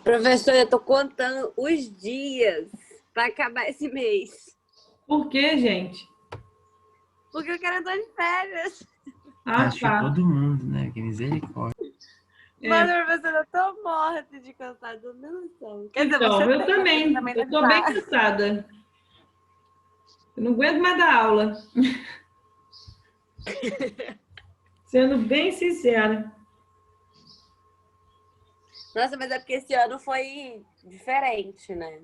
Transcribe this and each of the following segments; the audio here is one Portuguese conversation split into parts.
Professor, eu tô contando os dias para acabar esse mês. Por quê, gente? Porque eu quero entrar de férias. Ah, Acho que tá. todo mundo, né? Que misericórdia. É, Mano, professor, eu tô morta de cansado, não tem noção. Quer dizer, então, você eu tem, né? Porque você também. também Eu deve tô bem estar. cansada. Eu não aguento mais dar aula. Sendo bem sincera. Nossa, mas é porque esse ano foi diferente, né?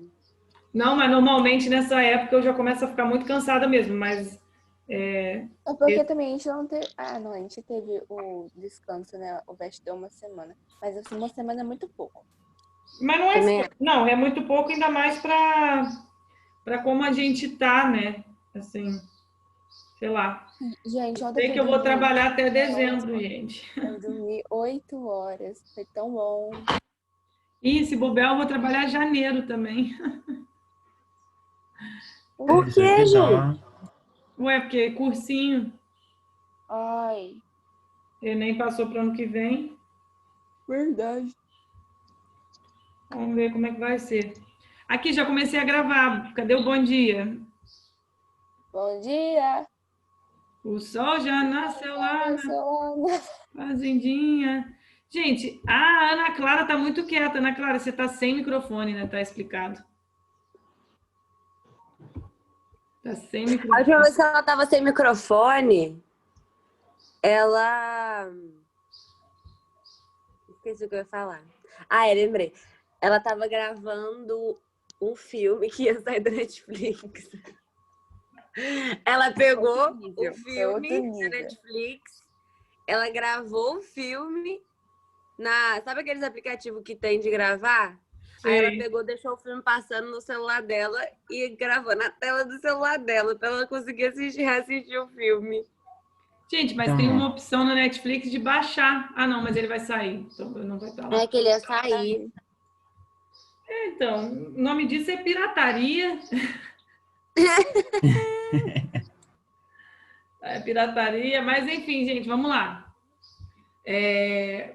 Não, mas normalmente nessa época eu já começo a ficar muito cansada mesmo, mas É porque também a gente não teve. Ah, não, a gente teve o descanso, né? O Veste deu uma semana. Mas assim, uma semana é muito pouco. mas não é, Também é. não, é muito pouco, ainda mais para como a gente tá, né? Assim, sei lá. Gente, ontem Sei eu que eu vou dormi trabalhar até 8 dezembro, horas. gente. Eu dormi 8 horas. Foi tão bom. E se bobear, eu vou trabalhar em janeiro também. Por Isso quê, que gente? dó. Ué, porque cursinho, Ai, Enem passou para o ano que vem. verdade. Vamos ver como é que vai ser. Aqui, já comecei a gravar. Cadê o bom dia? Bom dia! O sol já nasceu lá Meu na celular. fazendinha. Gente, a Ana Clara tá muito quieta. Ana Clara, você tá sem microfone, né? Tá explicado. Tá sem A última microfone. vez que ela tava sem microfone, ela. Esqueci o que eu ia falar. Ah, lembrei. Ela tava gravando um filme que ia sair da Netflix. Ela pegou Outro o nível. Foi outro filme da nível. Netflix, ela gravou o filme sabe aqueles aplicativos que tem de gravar? Aí ela Sei. pegou, deixou o filme passando no celular dela e gravou na tela do celular dela, pra ela conseguir reassistir o filme. Gente, mas tem uma Então, opção na Netflix de baixar. Ah, não, mas ele vai sair. Então não vai estar É lá. que ele ia sair. Então, o nome disso é pirataria. É pirataria, mas enfim, gente, vamos lá.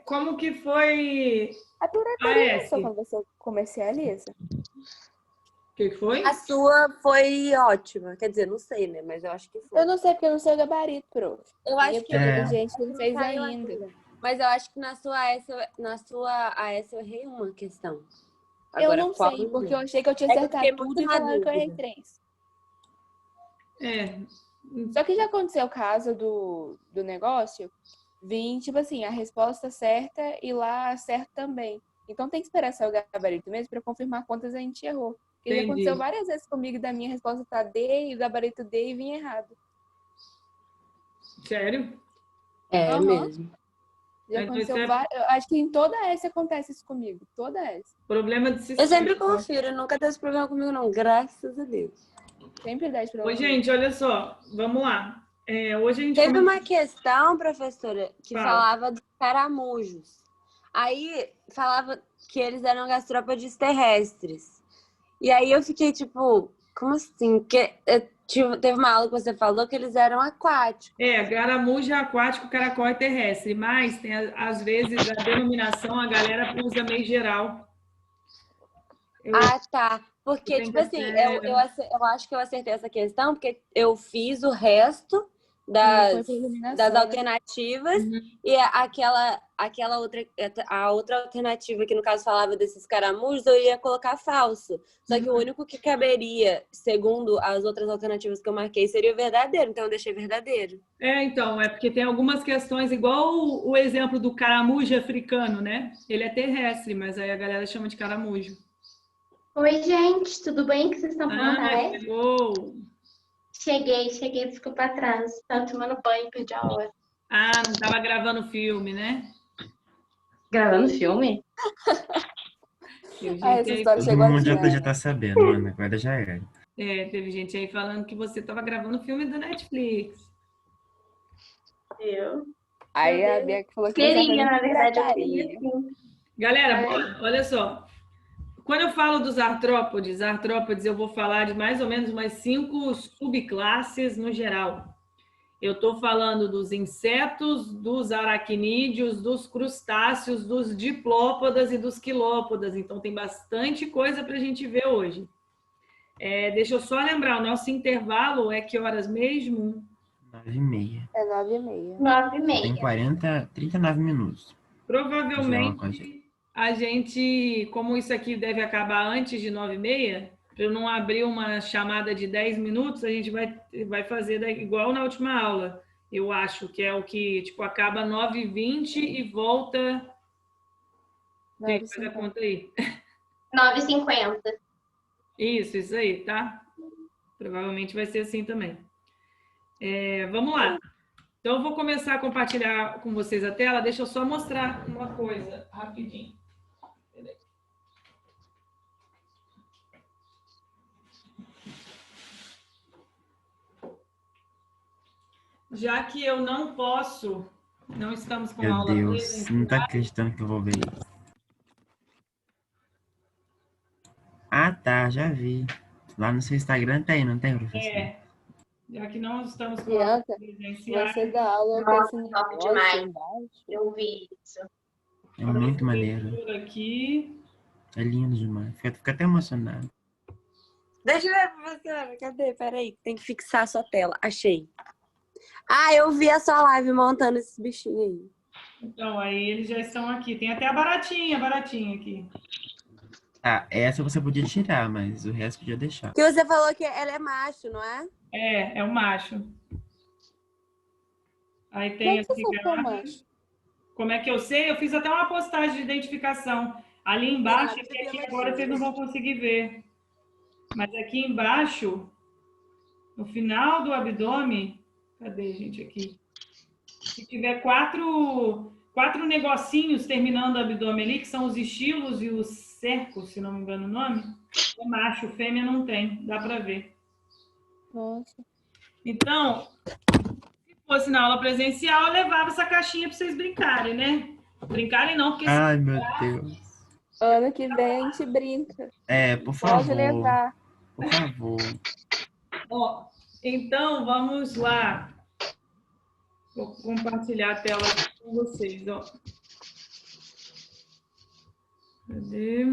Como que foi A a pirataria não é só S? quando você comercializa. O que foi? A sua foi ótima. Quer dizer, não sei, né? Mas eu acho que foi. Eu não sei porque eu não sei o gabarito, prof. Eu E é acho que porque teve é, gente que não não fez saiu ainda. ainda. Mas eu acho que na sua AS eu errei uma questão. Eu Agora, não qual sei, não porque eu lembro. achei que eu tinha É que eu fiquei acertado tudo muito e na falaram que eu errei dúvida. 3. É, Só que já aconteceu o caso do negócio, vim, tipo assim, a resposta certa e lá certo também. Então tem que esperar sair o gabarito mesmo para confirmar quantas a gente errou. Porque já aconteceu entendi. várias vezes comigo da minha resposta tá D e o gabarito D e vinha errado. Sério? É Aham. mesmo. Já Então isso aconteceu é várias. Acho que em toda S acontece isso comigo. Toda S. problema de Eu sistema. sempre confiro, nunca teve esse problema comigo, não. Graças a Deus. Sempre dá esse Oi, problema comigo. gente, olha só. Vamos lá. Hoje a gente Teve começa... uma questão, professora, que Fala. falava dos caramujos. Aí falava que eles eram gastrópodes terrestres. E aí eu fiquei tipo, como assim? Teve uma aula que você falou que eles eram aquáticos. Caramujo é aquático, caracol é terrestre, mas tem, às vezes a denominação a galera usa meio geral. Eu, Ah, tá. Porque, tem que tipo assim, até... eu acho que eu acertei essa questão, porque eu fiz o resto E foi das, por das eliminação, né? alternativas Uhum. e aquela outra alternativa, que no caso falava desses caramujos, eu ia colocar falso. Só que o único que caberia, segundo as outras alternativas que eu marquei, seria o verdadeiro. Então eu deixei verdadeiro. Então, é porque tem algumas questões, igual o exemplo do caramujo africano, né? Ele é terrestre, mas aí a galera chama de caramujo. Oi, gente, tudo bem? Que vocês estão falando da Ah, S? chegou! Cheguei, desculpa atraso. Tava tomando banho, perdi a hora. Ah, não estava gravando filme, né? Gravando filme? Teve Ah, gente essa aí, história todo chegou mundo aqui, já né? tá sabendo, mano. Agora já era. teve gente aí falando que você estava gravando filme do Netflix. Eu? Aí Meu a Deus. Bia falou que você tá Queria, fazendo na verdade, eu queria pirataria. sim. Galera, Ai, olha só. Quando eu falo dos artrópodes, eu vou falar de mais ou menos umas 5 subclasses no geral. Eu estou falando dos insetos, dos aracnídeos, dos crustáceos, dos diplópodas e dos quilópodas. Então, tem bastante coisa para a gente ver hoje. Deixa eu só lembrar, o nosso intervalo é que horas mesmo? 9h30. É 9h30. 9h30. Tem 39 minutos. de aula com a gente. Provavelmente, a gente, como isso aqui deve acabar antes de 9h30, para eu não abrir uma chamada de 10 minutos, a gente vai fazer igual na última aula. Eu acho que é o que, tipo, acaba 9h20 e volta... Quem faz a conta aí? 9h50. Isso aí, tá? Provavelmente vai ser assim também. Vamos lá. Então, eu vou começar a compartilhar com vocês a tela. Deixa eu só mostrar uma coisa rapidinho. Peraí. Já que eu não posso, não estamos com Meu aula Deus, presencial. não tá acreditando que eu vou ver isso. Ah, tá, já vi. Lá no seu Instagram tem, não tem, professor? Já que não estamos com aula Bianca, presencial. você dá aula com Nossa, esse top negócio demais. embaixo? Eu vi isso. É muito maneiro. Por aqui. É lindo demais. Fica até emocionado. Deixa eu ver, professora. Cadê? Peraí, tem que fixar a sua tela. Achei. Ah, eu vi a sua live montando esses bichinhos aí. Então, aí eles já estão aqui. Tem até a baratinha aqui. Ah, essa você podia tirar, mas o resto podia deixar. Que você falou que ela é macho, não é? É o macho. Aí Como tem é que você sabe que é cigarro. macho? Como é que eu sei? Eu fiz até uma postagem de identificação. Ali embaixo, Ah, aqui agora vocês não vão conseguir ver. Mas aqui embaixo, no final do abdômen, cadê, gente, aqui? Se tiver quatro negocinhos terminando o abdômen ali, que são os estilos e os cercos, se não me engano o nome, é macho, fêmea não tem, dá para ver. Nossa. Então, se fosse na aula presencial, eu levava essa caixinha para vocês brincarem, né? Brincarem não, porque... Ai, meu Deus. Ano que vem a gente brinca. Por Pode favor. levar. Por favor. Ó, então, vamos lá. Vou compartilhar a tela com vocês, ó. Cadê?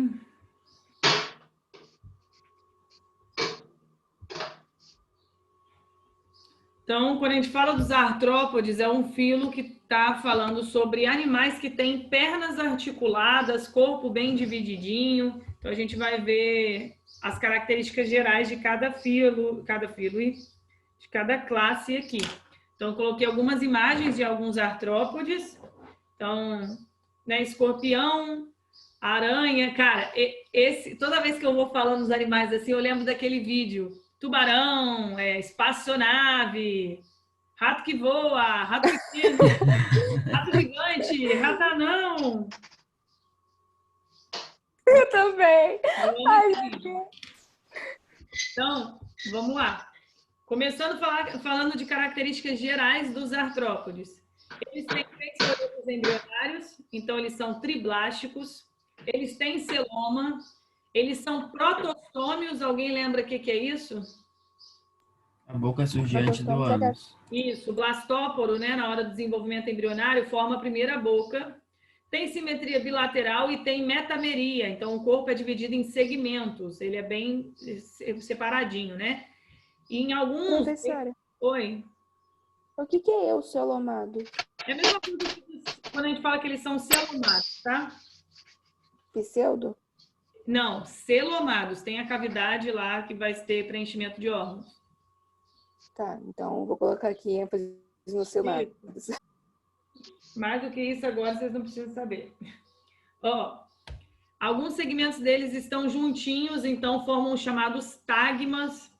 Então, quando a gente fala dos artrópodes, é um filo que está falando sobre animais que têm pernas articuladas, corpo bem divididinho. Então, a gente vai ver as características gerais de cada filo e de cada classe aqui. Então, coloquei algumas imagens de alguns artrópodes. Então, né, escorpião, aranha. Cara, toda vez que eu vou falando dos animais assim, eu lembro daquele vídeo. Tubarão, espaçonave, rato que voa, rato pequeno, rato gigante, ratanão. Eu também. Ai, então, vamos lá. Começando falando de características gerais dos artrópodes. Eles têm 3 folhetos embrionários, então eles são triblásticos. Eles têm celoma. Eles são protostômios. Alguém lembra o que é isso? A boca surge antes do ânus. Isso, o blastóporo, né, na hora do desenvolvimento embrionário, forma a primeira boca. Tem simetria bilateral e tem metameria. Então, o corpo é dividido em segmentos. Ele é bem separadinho, né? E em alguns... Professora, Oi? o que é o celomado? É a mesma coisa que quando a gente fala que eles são celomados, tá? Pseudo? Não, celomados. Tem a cavidade lá que vai ter preenchimento de órgãos. Tá, então eu vou colocar aqui ênfase no celomado. Mais do que isso agora vocês não precisam saber. Ó, alguns segmentos deles estão juntinhos, então formam os chamados tagmas.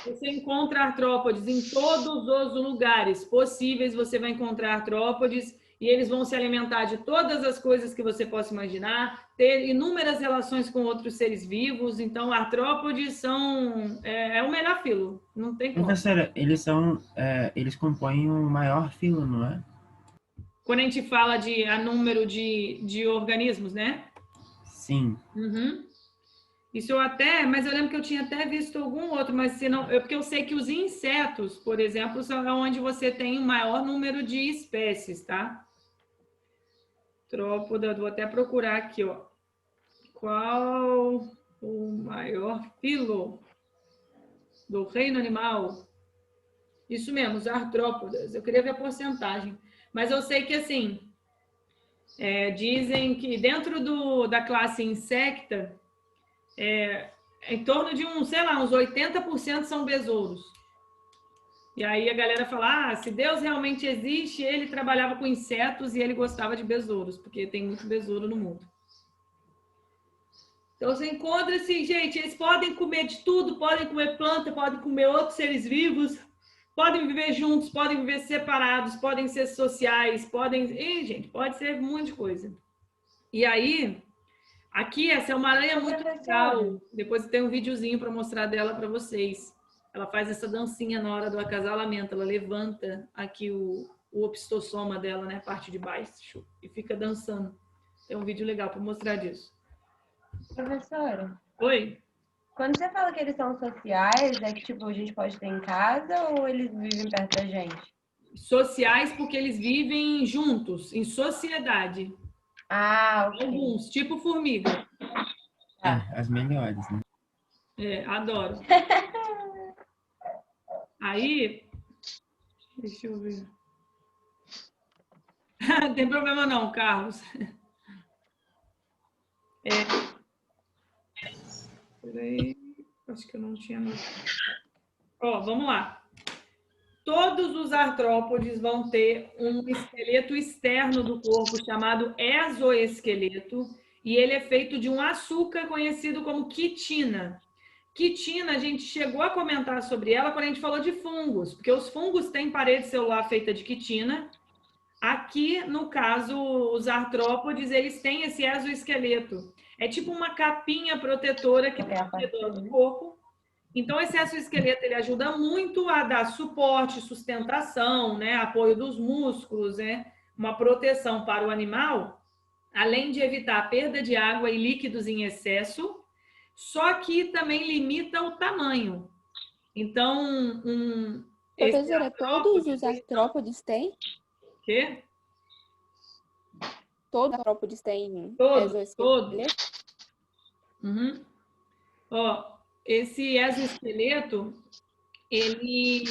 Você encontra artrópodes em todos os lugares possíveis, você vai encontrar artrópodes e eles vão se alimentar de todas as coisas que você possa imaginar, ter inúmeras relações com outros seres vivos. Então, artrópodes são o melhor filo, não tem como. Professora, eles compõem o maior filo, não é? Quando a gente fala de número de organismos, né? Sim. Uhum. Isso mas eu lembro que eu tinha até visto algum outro, mas se não, porque eu sei que os insetos, por exemplo, são onde você tem o maior número de espécies, tá? Trópoda, vou até procurar aqui, ó. Qual o maior filo do reino animal? Isso mesmo, os artrópodas. Eu queria ver a porcentagem. Mas eu sei que, assim, dizem que dentro da classe insecta, em torno de uns 80% são besouros. E aí a galera fala, se Deus realmente existe, ele trabalhava com insetos e ele gostava de besouros, porque tem muito besouro no mundo. Então você encontra assim, gente, eles podem comer de tudo, podem comer planta, podem comer outros seres vivos, podem viver juntos, podem viver separados, podem ser sociais, gente, pode ser um monte de coisa. E aí, aqui, essa é uma aranha muito legal. Depois tem um videozinho para mostrar dela para vocês. Ela faz essa dancinha na hora do acasalamento. Ela levanta aqui o opistosoma dela, né? A parte de baixo. E fica dançando. Tem um vídeo legal para mostrar disso. Professora, Oi? quando você fala que eles são sociais, é que tipo, a gente pode ter em casa ou eles vivem perto da gente? Sociais porque eles vivem juntos, em sociedade. Ok. Alguns, tipo formiga. As melhores, né? Adoro. Aí, deixa eu ver. Não tem problema não, Carlos. Peraí, acho que eu não tinha notado. Vamos lá. Todos os artrópodes vão ter um esqueleto externo do corpo chamado exoesqueleto, e ele é feito de um açúcar conhecido como quitina. Quitina, a gente chegou a comentar sobre ela quando a gente falou de fungos, porque os fungos têm parede celular feita de quitina. Aqui, no caso, os artrópodes, eles têm esse exoesqueleto. É tipo uma capinha protetora que tem ao redor do corpo. Então, esse exoesqueleto ele ajuda muito a dar suporte, sustentação, né? Apoio dos músculos, né? Uma proteção para o animal, além de evitar a perda de água e líquidos em excesso, só que também limita o tamanho. Então, Professora, todos os artrópodes têm? Quê? Todos os artrópodes têm Todos. exoesqueleto? Uhum. Esse exoesqueleto, ele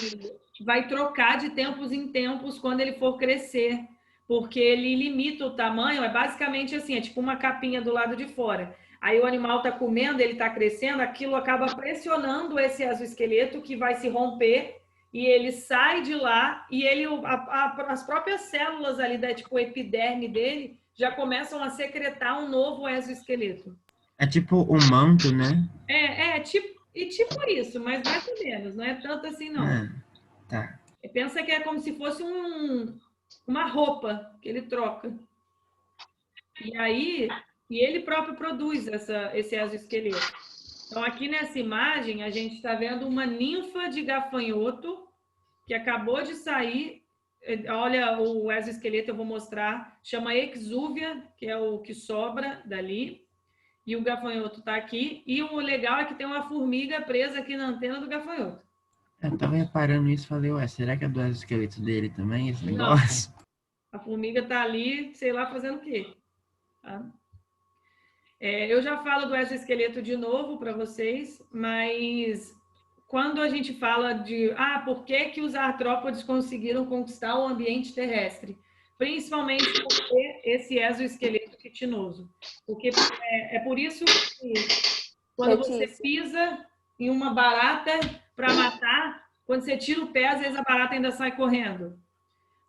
vai trocar de tempos em tempos quando ele for crescer, porque ele limita o tamanho, é basicamente assim, é tipo uma capinha do lado de fora. Aí o animal está comendo, ele está crescendo, aquilo acaba pressionando esse exoesqueleto que vai se romper e ele sai de lá e as próprias células ali da tipo epiderme dele já começam a secretar um novo exoesqueleto. É tipo um manto, né? Tipo isso, mas mais ou menos, não é tanto assim não. Tá. Pensa que é como se fosse uma roupa que ele troca. E aí, ele próprio produz esse exoesqueleto. Então, aqui nessa imagem, a gente está vendo uma ninfa de gafanhoto que acabou de sair. Olha o exoesqueleto, eu vou mostrar. Chama exúvia, que é o que sobra dali. E o gafanhoto está aqui. E o legal é que tem uma formiga presa aqui na antena do gafanhoto. Eu tava reparando nisso e falei, ué, será que é do exoesqueleto dele também, esse negócio? Não. A formiga está ali, sei lá, fazendo o quê? Tá? Eu já falo do exoesqueleto de novo para vocês, mas quando a gente fala de por que os artrópodes conseguiram conquistar o ambiente terrestre? Principalmente porque esse exoesqueleto quitinoso. Porque é por isso que quando você pisa em uma barata para matar, quando você tira o pé, às vezes a barata ainda sai correndo.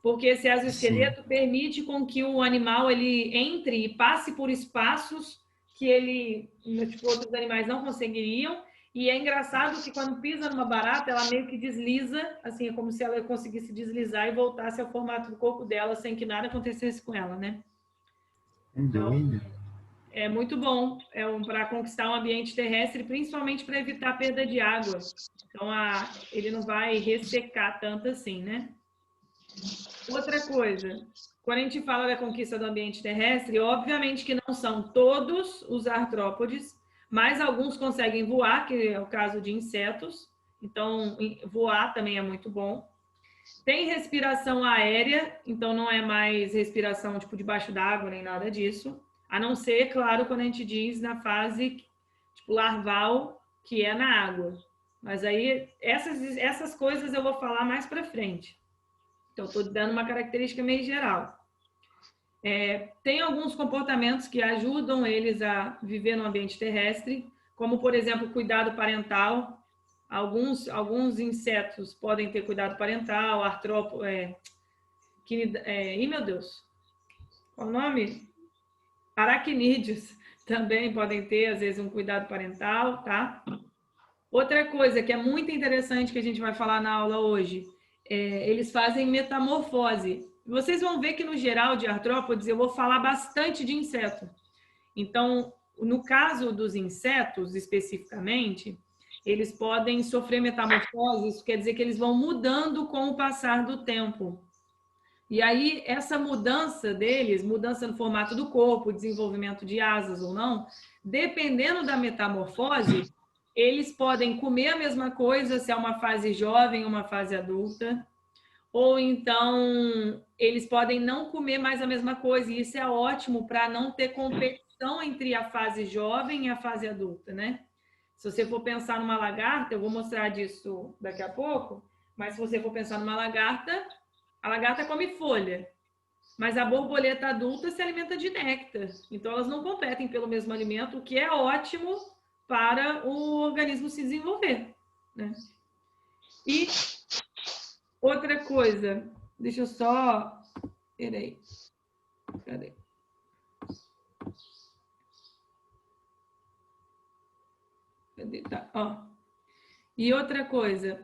Porque esse exoesqueleto permite com que o animal ele entre e passe por espaços que outros animais não conseguiriam. E é engraçado que quando pisa numa barata, ela meio que desliza, assim, é como se ela conseguisse deslizar e voltasse ao formato do corpo dela sem que nada acontecesse com ela, né? Doido. É muito bom para conquistar um ambiente terrestre, principalmente para evitar a perda de água. Então, ele não vai ressecar tanto assim, né? Outra coisa, quando a gente fala da conquista do ambiente terrestre, obviamente que não são todos os artrópodes, mas alguns conseguem voar, que é o caso de insetos. Então, voar também é muito bom. Tem respiração aérea, então não é mais respiração tipo debaixo d'água nem nada disso. A não ser, claro, quando a gente diz na fase tipo larval, que é na água. Mas aí essas coisas eu vou falar mais para frente. Então, estou dando uma característica meio geral. Tem alguns comportamentos que ajudam eles a viver no ambiente terrestre, como, por exemplo, cuidado parental. Alguns insetos podem ter cuidado parental, artrópodes... meu Deus! Qual o nome? Aracnídeos também podem ter, às vezes, um cuidado parental, tá? Outra coisa que é muito interessante que a gente vai falar na aula hoje, eles fazem metamorfose. Vocês vão ver que, no geral, de artrópodes, eu vou falar bastante de inseto. Então, no caso dos insetos, especificamente, eles podem sofrer metamorfose, isso quer dizer que eles vão mudando com o passar do tempo. E aí, essa mudança deles, mudança no formato do corpo, desenvolvimento de asas ou não, dependendo da metamorfose, eles podem comer a mesma coisa se é uma fase jovem ou uma fase adulta, ou então eles podem não comer mais a mesma coisa, e isso é ótimo para não ter competição entre a fase jovem e a fase adulta, né? Se você for pensar numa lagarta, eu vou mostrar disso daqui a pouco, mas se você for pensar numa lagarta, a lagarta come folha, mas a borboleta adulta se alimenta de néctar. Então, elas não competem pelo mesmo alimento, o que é ótimo para o organismo se desenvolver, né? E outra coisa, deixa eu só... Peraí. Cadê? Tá, ó. E outra coisa,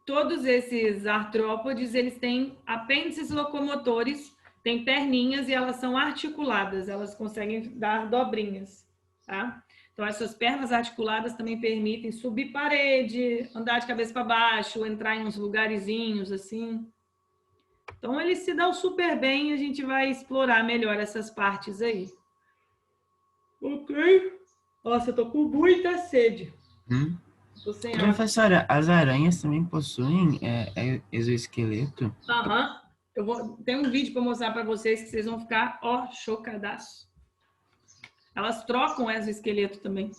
todos esses artrópodes, eles têm apêndices locomotores, têm perninhas e elas são articuladas, elas conseguem dar dobrinhas, tá? Então, essas pernas articuladas também permitem subir parede, andar de cabeça para baixo, entrar em uns lugarzinhos assim. Então, eles se dão super bem e a gente vai explorar melhor essas partes aí. Ok? Nossa, eu tô com muita sede. Tô sem água. Professora, as aranhas também possuem exoesqueleto? Aham. Tem um vídeo para mostrar para vocês que vocês vão ficar, ó, chocadaço. Elas trocam o exoesqueleto também.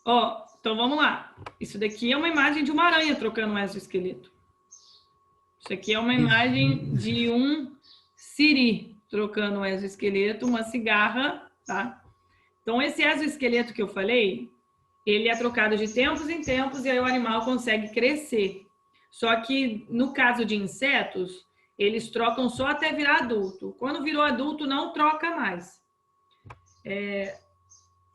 Ó, então vamos lá. Isso daqui é uma imagem de uma aranha trocando um exoesqueleto. Isso aqui é uma imagem de um siri trocando um exoesqueleto, uma cigarra, tá? Então, esse exoesqueleto que eu falei, ele é trocado de tempos em tempos e aí o animal consegue crescer. Só que, no caso de insetos, eles trocam só até virar adulto. Quando virou adulto, não troca mais.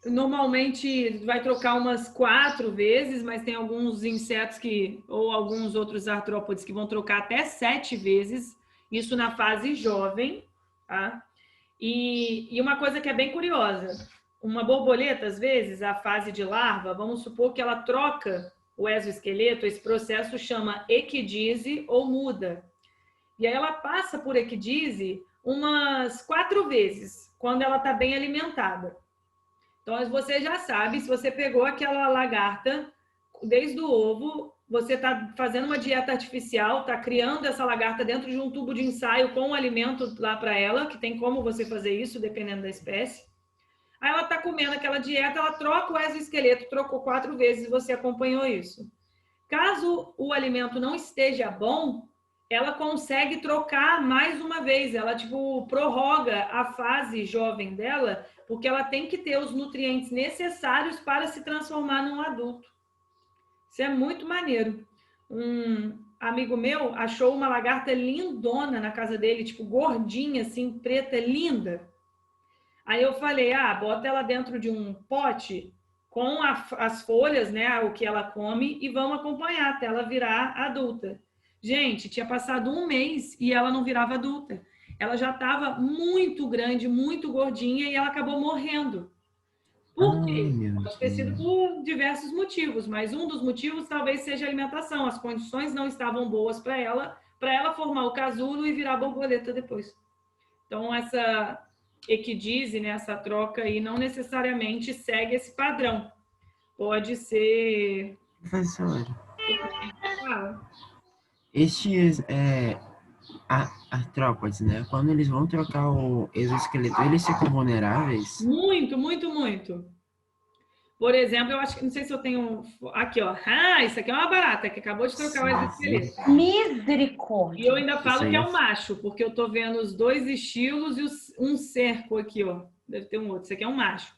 Normalmente, vai trocar umas 4 vezes, mas tem alguns insetos ou alguns outros artrópodes que vão trocar até 7 vezes. Isso na fase jovem, tá? E uma coisa que é bem curiosa, uma borboleta, às vezes, a fase de larva, vamos supor que ela troca o exoesqueleto, esse processo chama equidise ou muda. E aí ela passa por equidise umas 4 vezes, quando ela está bem alimentada. Então, você já sabe, se você pegou aquela lagarta desde o ovo, você está fazendo uma dieta artificial, está criando essa lagarta dentro de um tubo de ensaio com um alimento lá para ela, que tem como você fazer isso, dependendo da espécie. Aí ela está comendo aquela dieta, ela troca o exoesqueleto, trocou 4 vezes e você acompanhou isso. Caso o alimento não esteja bom, ela consegue trocar mais uma vez, ela prorroga a fase jovem dela, porque ela tem que ter os nutrientes necessários para se transformar num adulto. Isso é muito maneiro. Um amigo meu achou uma lagarta lindona na casa dele, gordinha, assim, preta, linda. Aí eu falei, bota ela dentro de um pote com as folhas, né, o que ela come, e vamos acompanhar até ela virar adulta. Gente, tinha passado 1 mês e ela não virava adulta. Ela já estava muito grande, muito gordinha, e ela acabou morrendo. Por quê? Pode ter sido por diversos motivos, mas um dos motivos talvez seja a alimentação. As condições não estavam boas para ela formar o casulo e virar borboleta depois. Então, equidise, né, essa troca aí, não necessariamente segue esse padrão. Pode ser... Professor, Ah, estes artrópodes, né? Quando eles vão trocar o exoesqueleto, eles ficam vulneráveis? muito, muito, muito. Por exemplo, eu acho que, não sei se eu tenho... Aqui, ó. Ah, isso aqui é uma barata, que acabou de trocar o exoesqueleto. E Misericórdia. eu ainda falo Isso que é aí um macho, porque eu tô vendo os dois estilos e um cerco aqui, ó. Deve ter um outro. Isso aqui é um macho.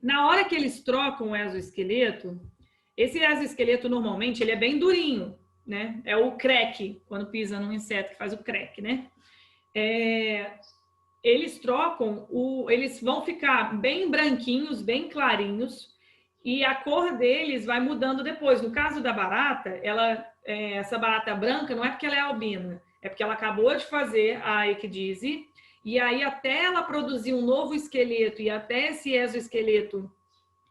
Na hora que eles trocam o exoesqueleto, esse exoesqueleto normalmente ele é bem durinho, né? É o crack, quando pisa num inseto que faz o crack, né? Eles trocam, eles vão ficar bem branquinhos, bem clarinhos, e a cor deles vai mudando depois. No caso da barata, essa barata branca não é porque ela é albina, é porque ela acabou de fazer a ecdise, e aí até ela produzir um novo esqueleto e até esse exoesqueleto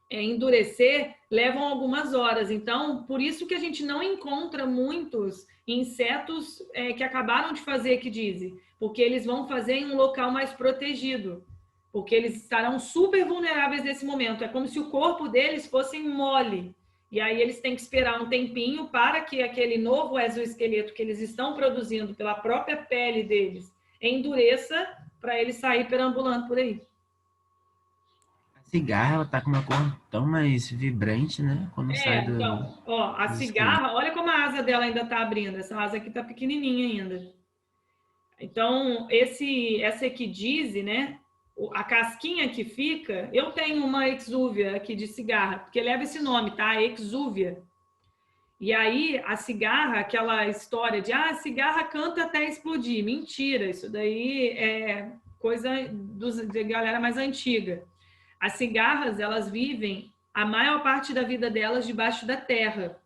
endurecer, levam algumas horas. Então, por isso que a gente não encontra muitos insetos que acabaram de fazer ecdise, porque eles vão fazer em um local mais protegido, porque eles estarão super vulneráveis nesse momento. É como se o corpo deles fosse mole. E aí eles têm que esperar um tempinho para que aquele novo exoesqueleto que eles estão produzindo pela própria pele deles endureça para ele sair perambulando por aí. A cigarra, ela tá com uma cor tão mais vibrante, né? Quando sai Então, ó, a do cigarra, olha como a asa dela ainda tá abrindo. Essa asa aqui tá pequenininha ainda. Então, essa equidise, né? A casquinha que fica, eu tenho uma exúvia aqui de cigarra, porque leva esse nome, tá? Exúvia. E aí, a cigarra, aquela história de, a cigarra canta até explodir. Mentira, isso daí é coisa de galera mais antiga. As cigarras, elas vivem a maior parte da vida delas debaixo da terra.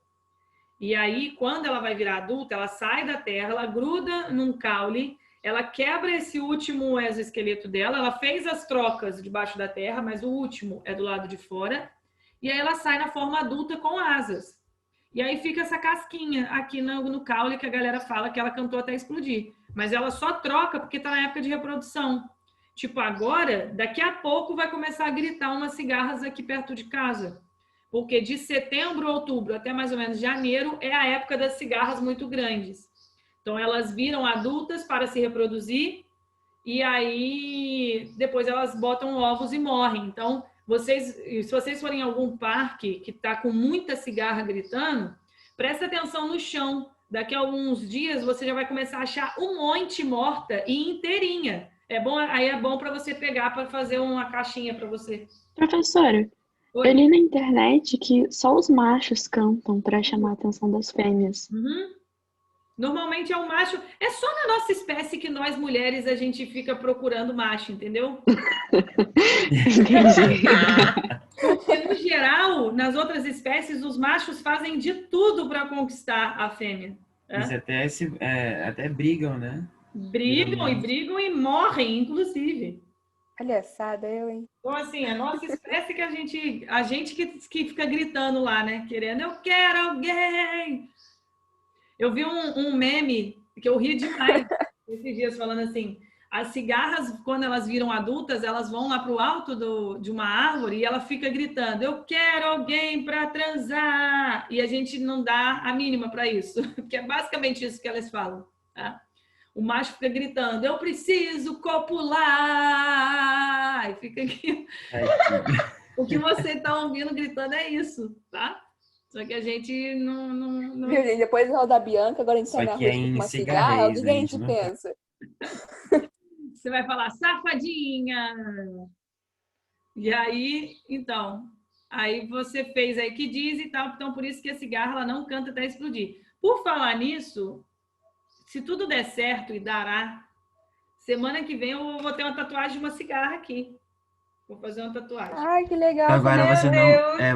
E aí, quando ela vai virar adulta, ela sai da terra, ela gruda num caule, ela quebra esse último exoesqueleto dela, ela fez as trocas debaixo da terra, mas o último é do lado de fora, e aí ela sai na forma adulta com asas. E aí fica essa casquinha aqui no caule que a galera fala que ela cantou até explodir. Mas ela só troca porque está na época de reprodução. Tipo, agora, daqui a pouco vai começar a gritar umas cigarras aqui perto de casa. Porque de setembro, outubro até mais ou menos janeiro é a época das cigarras muito grandes. Então, elas viram adultas para se reproduzir e aí depois elas botam ovos e morrem. Então, se vocês forem em algum parque que está com muita cigarra gritando, presta atenção no chão. Daqui a alguns dias você já vai começar a achar um monte morta e inteirinha. Aí é bom para você pegar para fazer uma caixinha para você. Professora, Oi. eu li na internet que só os machos cantam para chamar a atenção das fêmeas. Uhum. Normalmente é um macho. É só na nossa espécie que nós mulheres a gente fica procurando macho, entendeu? Entendi. Porque, no geral, nas outras espécies, os machos fazem de tudo para conquistar a fêmea. Eles até brigam, né? Brigam e morrem, inclusive. Palhaçada, eu, hein? Então, assim, a nossa espécie que a gente que fica gritando lá, né? Querendo, eu quero alguém! Eu vi um meme que eu ri demais esses dias falando assim, as cigarras, quando elas viram adultas, elas vão lá para o alto de uma árvore e ela fica gritando, eu quero alguém para transar! E a gente não dá a mínima para isso, porque é basicamente isso que elas falam, tá? O macho fica gritando, eu preciso copular! E fica aqui. O que você está ouvindo gritando é isso, tá? Só que a gente não... Viu, gente? Depois da Bianca, agora a gente sai na rua com uma cigarra, o que a gente pensa? Você vai falar, safadinha! E aí, então, aí você fez aí que diz e tal, então por isso que a cigarra ela não canta até explodir. Por falar nisso, se tudo der certo e dará, semana que vem eu vou ter uma tatuagem de uma cigarra aqui. Vou fazer uma tatuagem. Ai, que legal. Agora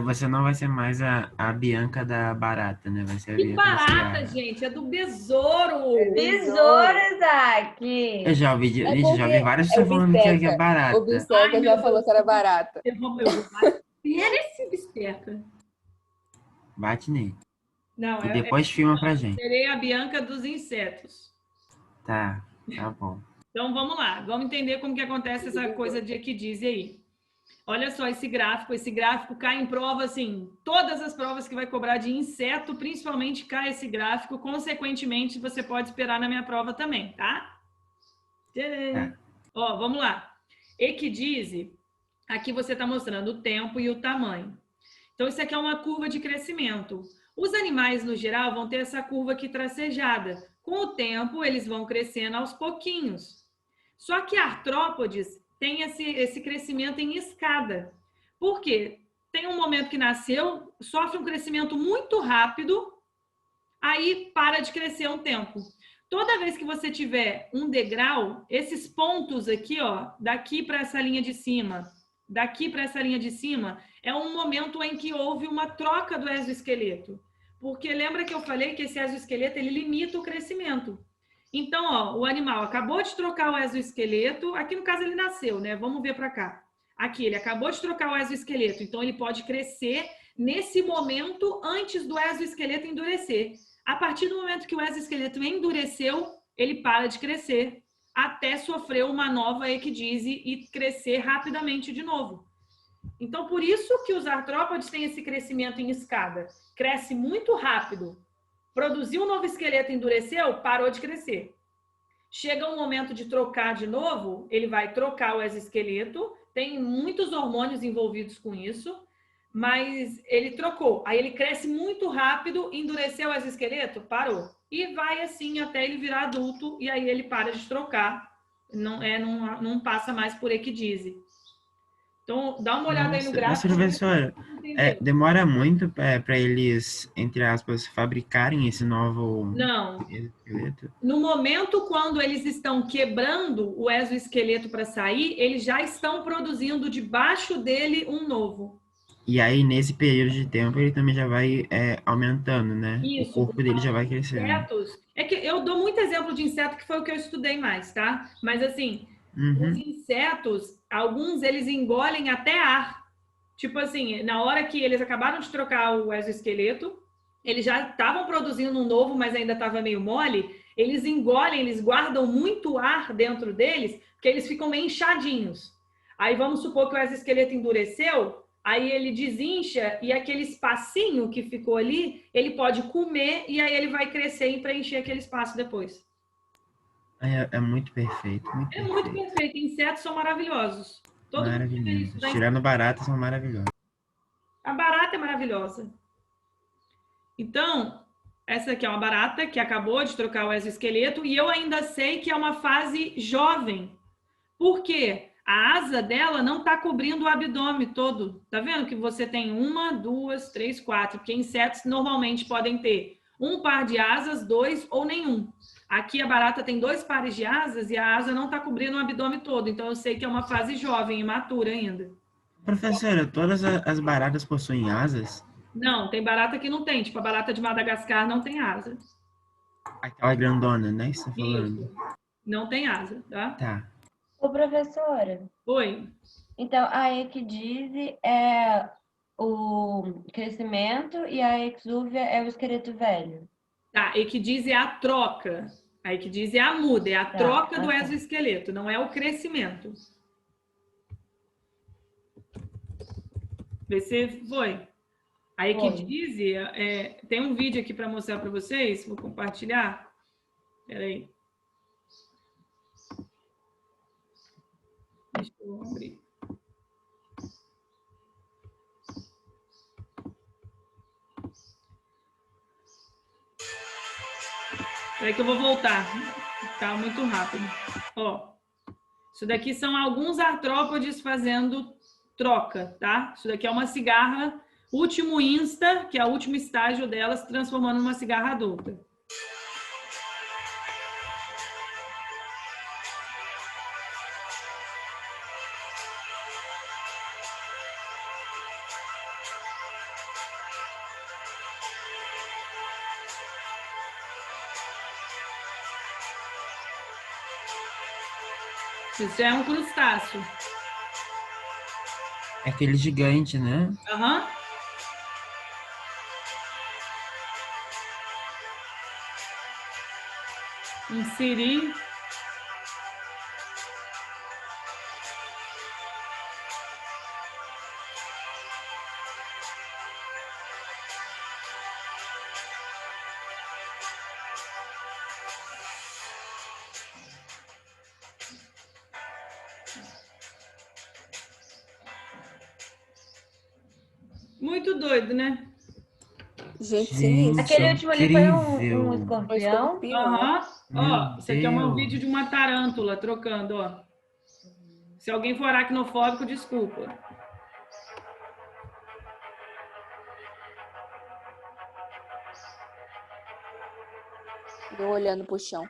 você não vai ser mais a Bianca da barata, né? Vai ser a Que Bianca da barata, cigarra. gente! É do besouro! Besouro, Isaac! Eu já ouvi, gente, já ouvi várias pessoas falando que é barata. O Bisteca já falou que era barata. Eu vou bater esse bisteca. Bate nele. Não, E depois filma pra gente. Serei a Bianca dos insetos. Tá bom. Então, vamos lá. Vamos entender como que acontece essa coisa de equidise aí. Olha só esse gráfico cai em prova, assim, todas as provas que vai cobrar de inseto, principalmente cai esse gráfico, consequentemente, você pode esperar na minha prova também, tá? Tá. Ó, vamos lá. Equidise, aqui você está mostrando o tempo e o tamanho. Então, isso aqui é uma curva de crescimento. Os animais, no geral, vão ter essa curva aqui tracejada. Com o tempo, eles vão crescendo aos pouquinhos. Só que artrópodes tem esse crescimento em escada. Por quê? Tem um momento que nasceu, sofre um crescimento muito rápido, aí para de crescer um tempo. Toda vez que você tiver um degrau, esses pontos aqui, ó, daqui para essa linha de cima, daqui para essa linha de cima, é um momento em que houve uma troca do exoesqueleto. Porque lembra que eu falei que esse exoesqueleto ele limita o crescimento. Então, ó, o animal acabou de trocar o exoesqueleto, aqui no caso ele nasceu, né? Vamos ver para cá. Aqui, ele acabou de trocar o exoesqueleto, então ele pode crescer nesse momento antes do exoesqueleto endurecer. A partir do momento que o exoesqueleto endureceu, ele para de crescer até sofrer uma nova equidise e crescer rapidamente de novo. Então, por isso que os artrópodes têm esse crescimento em escada. Cresce muito rápido. Produziu um novo esqueleto, endureceu, parou de crescer. Chega um momento de trocar de novo, ele vai trocar o exoesqueleto, tem muitos hormônios envolvidos com isso, mas ele trocou. Aí ele cresce muito rápido, endureceu o exoesqueleto, parou. E vai assim até ele virar adulto, e aí ele para de trocar, não passa mais por equidise. Então, dá uma olhada aí no gráfico. Mas, professora, demora muito para eles, entre aspas, fabricarem esse novo Não. esqueleto? No momento quando eles estão quebrando o exoesqueleto para sair, eles já estão produzindo debaixo dele um novo. E aí, nesse período de tempo, ele também já vai aumentando, né? Isso, o corpo dele já vai crescendo. Insetos. É que eu dou muito exemplo de inseto, que foi o que eu estudei mais, tá? Mas assim, os insetos, alguns eles engolem até ar. Tipo assim, na hora que eles acabaram de trocar o exoesqueleto, eles já estavam produzindo um novo, mas ainda estava meio mole. Eles engolem, eles guardam muito ar dentro deles, porque eles ficam meio inchadinhos. Aí vamos supor que o exoesqueleto endureceu, aí ele desincha e aquele espacinho que ficou ali, ele pode comer e aí ele vai crescer e preencher aquele espaço depois. É muito perfeito, muito É perfeito. muito perfeito. Insetos são maravilhosos. Todo mundo fica Maravilhosos. isso. Tirando baratas, são maravilhosos. A barata é maravilhosa. Então, essa aqui é uma barata que acabou de trocar o exoesqueleto e eu ainda sei que é uma fase jovem. Por quê? A asa dela não está cobrindo o abdômen todo. Tá vendo que você tem 1, 2, 3, 4? Porque insetos normalmente podem ter um par de asas, 2 ou nenhum. Aqui a barata tem 2 pares de asas e a asa não está cobrindo o abdômen todo. Então eu sei que é uma fase jovem, imatura ainda. Professora, todas as baratas possuem asas? Não, tem barata que não tem. Tipo, a barata de Madagascar não tem asa. Aquela grandona, né, que você tá falando? Isso. Não tem asa, tá? Tá. Ô, professora, Oi. então a equidise é o crescimento e a exúvia é o esqueleto velho. Tá, equidise é a troca. A equidise é a muda, é a troca do exoesqueleto, não é o crescimento. Vê se foi. A equidise, tem um vídeo aqui para mostrar para vocês, vou compartilhar. Espera aí. Deixa eu abrir. Espera que eu vou voltar. Tá muito rápido. Ó, isso daqui são alguns artrópodes fazendo troca, tá? Isso daqui é uma cigarra, último insta, que é o último estágio dela, se transformando numa cigarra adulta. Isso é um crustáceo. É aquele gigante, né? Aham. Um siri. Muito doido, né? Gente, Gente, sinistro. Aquele último ali foi um incrível. Um escorpião. escorpião, né? Aham. Ó, Meu isso aqui é um Deus. vídeo de uma tarântula trocando, ó. Se alguém for aracnofóbico, desculpa. Eu olhando pro chão.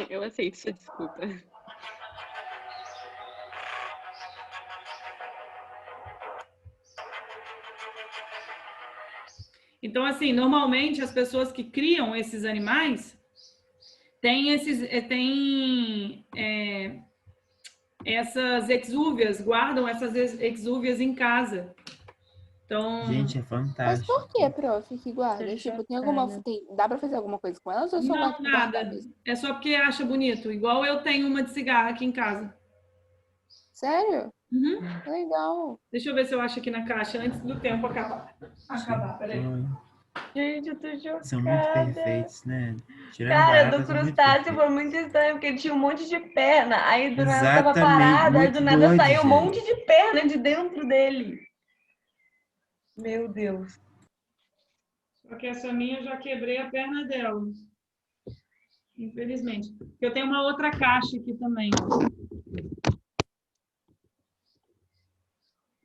Eu aceito sua desculpa. Então, assim, normalmente as pessoas que criam esses animais têm essas exúvias, guardam essas exúvias em casa. Então, Gente, é Mas fantástico. por que, prof, que guarda? Tô Tipo, tem alguma. chocada. Dá pra fazer alguma coisa com elas ou só não, guarda pra guardar nada. mesmo? É só porque acha bonito. Igual eu tenho uma de cigarro aqui em casa. Sério? Uhum. Que legal. Deixa eu ver se eu acho aqui na caixa antes do tempo acabar. Peraí. Gente, eu tô chocada. São muito perfeitos, né? Tirando Cara, baratas, do são muito crustáceo perfeitos. foi muito estranho, porque tinha um monte de perna. Aí do nada tava Exatamente, parado, aí do muito nada doido, saiu um gente. monte de perna de dentro dele. Meu Deus. Só que essa minha eu já quebrei a perna dela. Infelizmente. Eu tenho uma outra caixa aqui também.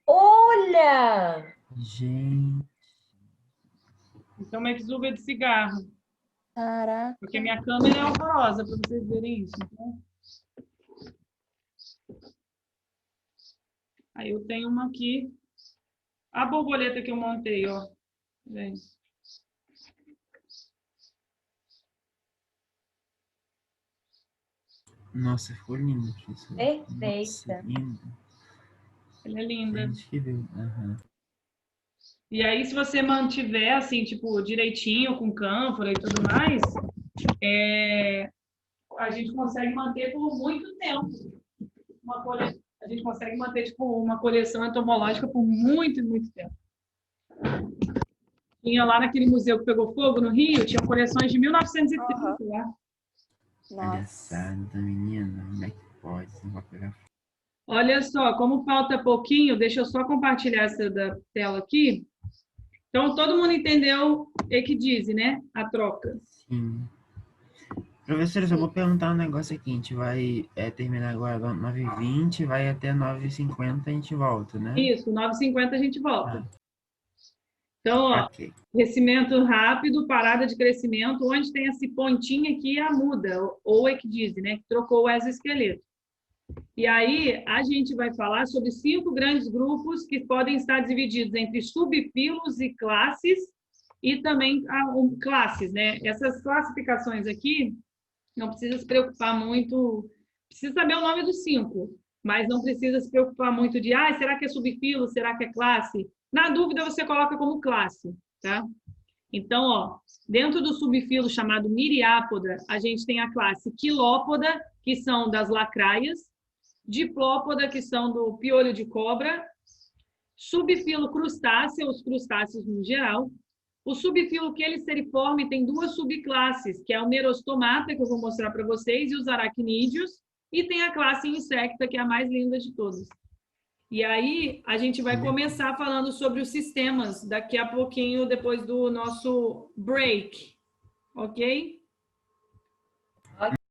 Olha! Gente, Então, uma exúvia de cigarro. Caraca. Porque a minha câmera é horrorosa para vocês verem isso. Então... Aí eu tenho uma aqui. A borboleta que eu montei, ó. Vem. nossa, ficou lindo, professor. Nossa, Perfeita. lindo. Ela é linda. Gente, que viu. Aham. E aí, se você mantiver, assim, tipo, direitinho, com cânfora e tudo mais, a gente consegue manter por muito tempo. A gente consegue manter, tipo, uma coleção entomológica por muito, muito tempo. Tinha lá naquele museu que pegou fogo, no Rio, tinha coleções de 1930 Aham. lá. Nossa. Palhaçada, menina. Como é que pode? Não vai pegar fogo. Olha só, como falta pouquinho, deixa eu só compartilhar essa da tela aqui. Então, todo mundo entendeu o que diz, né? A troca. Sim. Professora, eu só vou perguntar um negócio aqui. A gente vai terminar agora às 9h20, vai até 9h50 a gente volta, né? Isso, 9h50 a gente volta. Então, ó, Ok. crescimento rápido, parada de crescimento, onde tem esse pontinho aqui, a muda, ou ecdise, né? Que trocou o exoesqueleto. E aí, a gente vai falar sobre 5 grandes grupos que podem estar divididos entre subfilos e classes, e também classes, né? Essas classificações aqui, não precisa se preocupar muito, precisa saber o nome dos 5, mas não precisa se preocupar muito de, será que é subfilo, será que é classe? Na dúvida, você coloca como classe, tá? Então, ó, dentro do subfilo chamado Miriápoda, a gente tem a classe Quilópoda, que são das lacraias, Diplópoda, que são do piolho de cobra, subfilo Crustácea, os crustáceos no geral. O subfilo Queliceriforme tem 2 subclasses, que é o Merostomata, que eu vou mostrar para vocês, e os aracnídeos, e tem a classe Insecta, que é a mais linda de todas. E aí, a gente vai começar falando sobre os sistemas, daqui a pouquinho, depois do nosso break, ok?